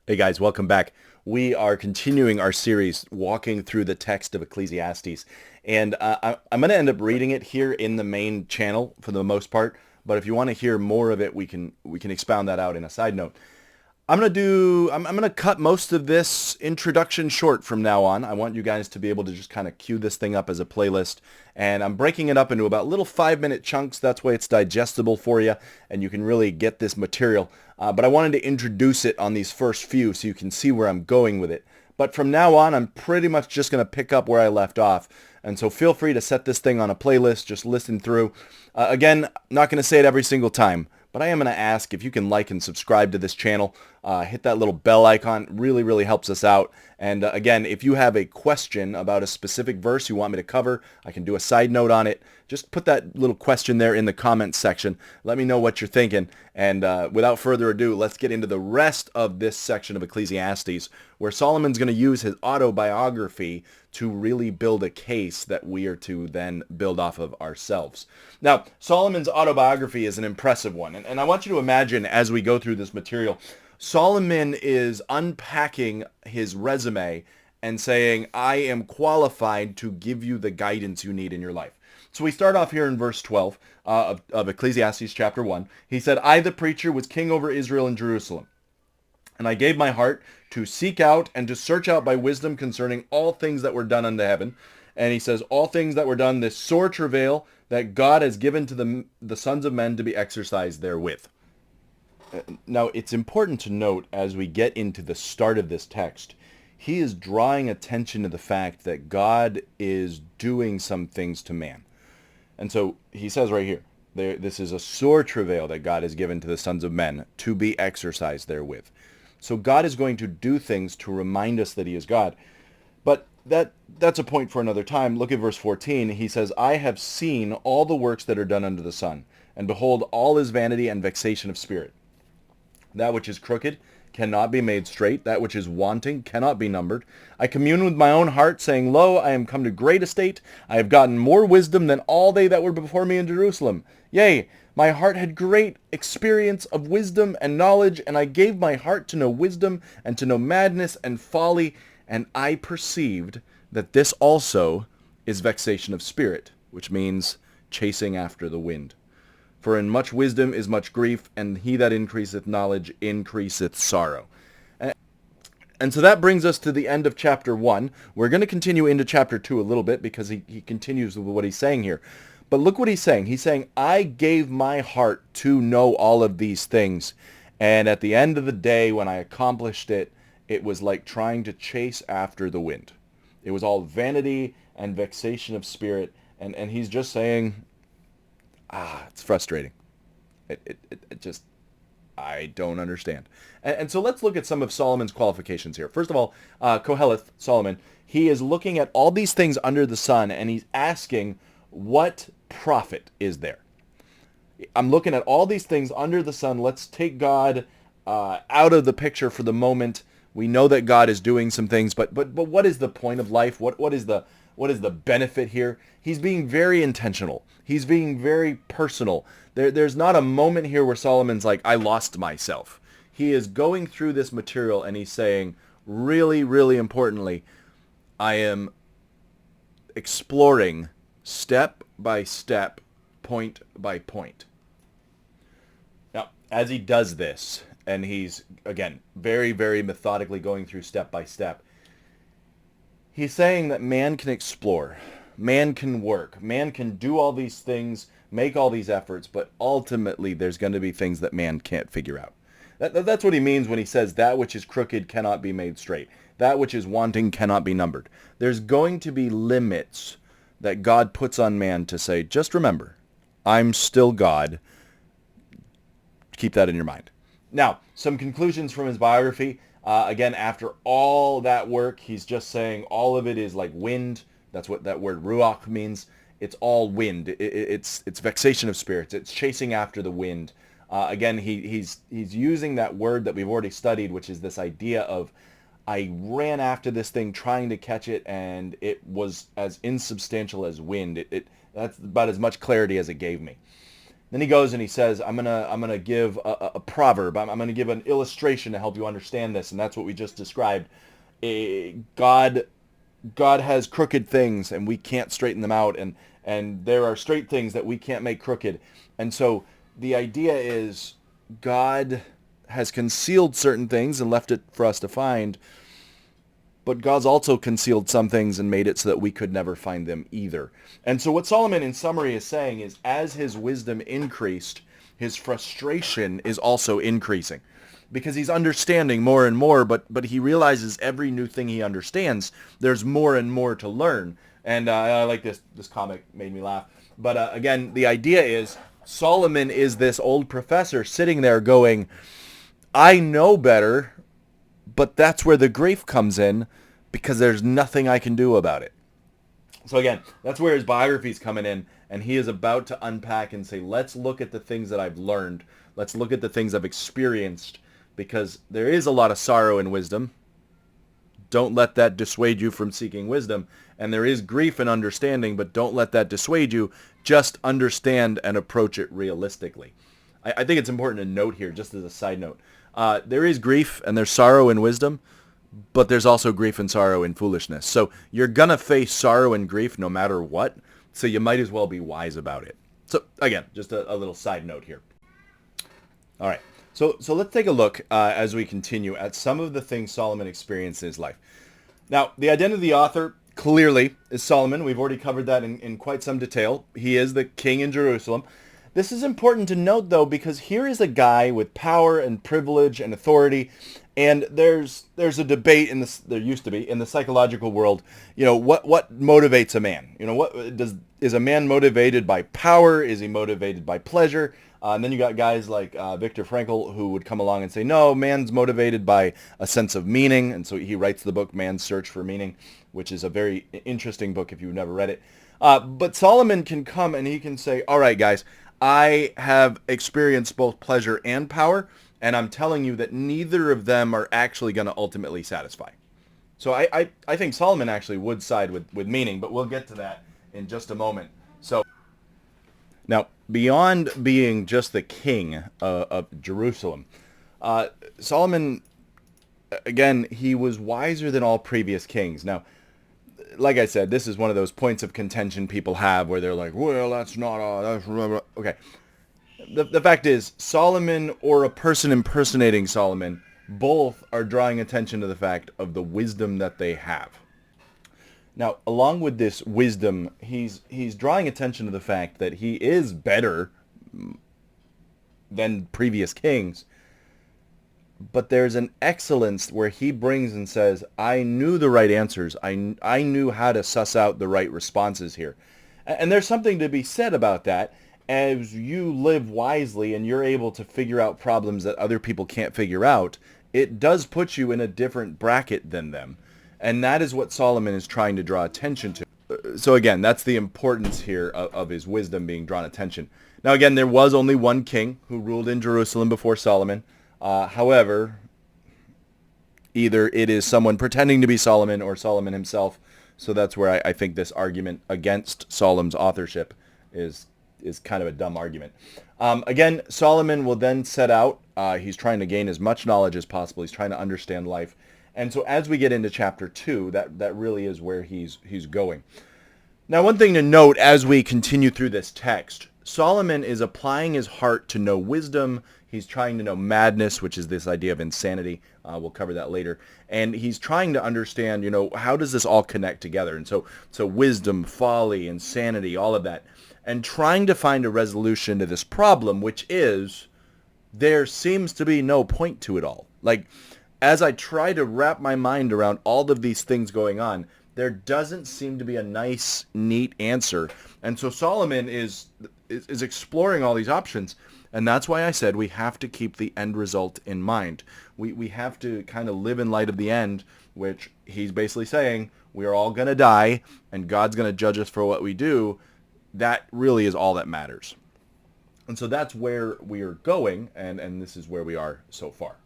Hey guys, welcome back. We are continuing our series walking through the text of Ecclesiastes. And I'm going to end up reading it here in the main channel for the most part. But if you want to hear more of it, we can expound that out in a side note. I'm gonna cut most of this introduction short from now on. I want you guys to be able to just kind of cue this thing up as a playlist, and I'm breaking it up into about little 5-minute chunks. That's why it's digestible for you, and you can really get this material. But I wanted to introduce it on these first few so you can see where I'm going with it. But from now on, I'm pretty much just going to pick up where I left off. And so feel free to set this thing on a playlist, just listen through. Again, not going to say it every single time, but I am going to ask if you can like and subscribe to this channel. Hit that little bell icon. It really, really helps us out. And again, if you have a question about a specific verse you want me to cover, I can do a side note on it. Just put that little question there in the comments section. Let me know what you're thinking. And without further ado, let's get into the rest of this section of Ecclesiastes, where Solomon's going to use his autobiography to really build a case that we are to then build off of ourselves. Now, Solomon's autobiography is an impressive one. And I want you to imagine as we go through this material, Solomon is unpacking his resume and saying, I am qualified to give you the guidance you need in your life. So we start off here in verse 12 of Ecclesiastes chapter 1. He said, I, the preacher, was king over Israel and Jerusalem. And I gave my heart to seek out and to search out by wisdom concerning all things that were done under heaven. And he says, all things that were done, this sore travail that God has given to the sons of men to be exercised therewith. Now, it's important to note as we get into the start of this text, he is drawing attention to the fact that God is doing some things to man. And so he says right here, this is a sore travail that God has given to the sons of men to be exercised therewith. So God is going to do things to remind us that he is God. But that's a point for another time. Look at verse 14. He says, I have seen all the works that are done under the sun, and behold, all is vanity and vexation of spirit. That which is crooked cannot be made straight. That which is wanting cannot be numbered. I commune with my own heart, saying, Lo, I am come to great estate. I have gotten more wisdom than all they that were before me in Jerusalem. Yea, my heart had great experience of wisdom and knowledge, and I gave my heart to know wisdom and to know madness and folly, and I perceived that this also is vexation of spirit, which means chasing after the wind. For in much wisdom is much grief, and he that increaseth knowledge increaseth sorrow. And so that brings us to the end of chapter 1. We're going to continue into chapter 2 a little bit because he continues with what he's saying here. But look what he's saying. He's saying, I gave my heart to know all of these things. And at the end of the day, when I accomplished it, it was like trying to chase after the wind. It was all vanity and vexation of spirit. And he's just saying, it's frustrating. It just, I don't understand. And so let's look at some of Solomon's qualifications here. First of all, Koheleth, Solomon, he is looking at all these things under the sun, and he's asking, what profit is there? I'm looking at all these things under the sun. Let's take God out of the picture for the moment. We know that God is doing some things, but what is the point of life? What is the benefit here? He's being very intentional. He's being very personal. There's not a moment here where Solomon's like, I lost myself. He is going through this material and he's saying, really, really importantly, I am exploring step by step, point by point. Now, as he does this, and he's, again, very, very methodically going through step by step, he's saying that man can explore, man can work, man can do all these things, make all these efforts, but ultimately there's going to be things that man can't figure out. That's what he means when he says that which is crooked cannot be made straight. That which is wanting cannot be numbered. There's going to be limits that God puts on man to say, just remember, I'm still God. Keep that in your mind. Now, some conclusions from his biography. Again, after all that work, he's just saying all of it is like wind. That's what that word ruach means. It's all wind. It's vexation of spirits. It's chasing after the wind. Again, he's using that word that we've already studied, which is this idea of I ran after this thing trying to catch it, and it was as insubstantial as wind. That's about as much clarity as it gave me. Then he goes and he says, I'm gonna give a proverb. I'm gonna give an illustration to help you understand this, and that's what we just described. God has crooked things, and we can't straighten them out, and there are straight things that we can't make crooked. And so the idea is God has concealed certain things and left it for us to find, but God's also concealed some things and made it so that we could never find them either. And so what Solomon in summary is saying is, as his wisdom increased, his frustration is also increasing, because he's understanding more and more, but he realizes every new thing he understands, there's more and more to learn. And I like this comic, made me laugh. But again, the idea is Solomon is this old professor sitting there going, I know better, but that's where the grief comes in, because there's nothing I can do about it. So again, that's where his biography's coming in, and he is about to unpack and say, let's look at the things that I've learned. Let's look at the things I've experienced, because there is a lot of sorrow in wisdom. Don't let that dissuade you from seeking wisdom. And there is grief in understanding, but don't let that dissuade you. Just understand and approach it realistically. I think it's important to note here, just as a side note, there is grief and there's sorrow in wisdom, but there's also grief and sorrow in foolishness. So you're going to face sorrow and grief no matter what, so you might as well be wise about it. So again, just a little side note here. All right, so let's take a look as we continue at some of the things Solomon experienced in his life. Now, the identity of the author clearly is Solomon. We've already covered that in quite some detail. He is the king in Jerusalem. This is important to note, though, because here is a guy with power and privilege and authority, and there's a debate there used to be in the psychological world. You know, what motivates a man? You know, is a man motivated by power? Is he motivated by pleasure? And then you got guys like Viktor Frankl, who would come along and say, no, man's motivated by a sense of meaning. And so he writes the book Man's Search for Meaning, which is a very interesting book if you've never read it. But Solomon can come and he can say, all right, guys, I have experienced both pleasure and power, and I'm telling you that neither of them are actually going to ultimately satisfy. So I think Solomon actually would side with meaning, but we'll get to that in just a moment. So now, beyond being just the king of Jerusalem, Solomon, again, he was wiser than all previous kings. Now, like I said, this is one of those points of contention people have where they're like, well, that's not okay. The fact is, Solomon or a person impersonating Solomon, both are drawing attention to the fact of the wisdom that they have. Now, along with this wisdom, he's drawing attention to the fact that he is better than previous kings, but there's an excellence where he brings and says, I knew the right answers. I knew how to suss out the right responses here. And there's something to be said about that. As you live wisely and you're able to figure out problems that other people can't figure out, it does put you in a different bracket than them. And that is what Solomon is trying to draw attention to. So again, that's the importance here of his wisdom being drawn attention. Now again, there was only one king who ruled in Jerusalem before Solomon. However, either it is someone pretending to be Solomon or Solomon himself. So that's where I think this argument against Solomon's authorship is kind of a dumb argument. Again, Solomon will then set out. He's trying to gain as much knowledge as possible. He's trying to understand life. And so as we get into chapter 2, that really is where he's going. Now, one thing to note as we continue through this text, Solomon is applying his heart to know wisdom. He's trying to know madness, which is this idea of insanity. We'll cover that later. And he's trying to understand, how does this all connect together? And so wisdom, folly, insanity, all of that. And trying to find a resolution to this problem, which is there seems to be no point to it all. Like, as I try to wrap my mind around all of these things going on, there doesn't seem to be a nice, neat answer. And so Solomon is exploring all these options. And that's why I said we have to keep the end result in mind. We have to kind of live in light of the end, which he's basically saying we are all going to die and God's going to judge us for what we do. That really is all that matters. And so that's where we are going, and this is where we are so far.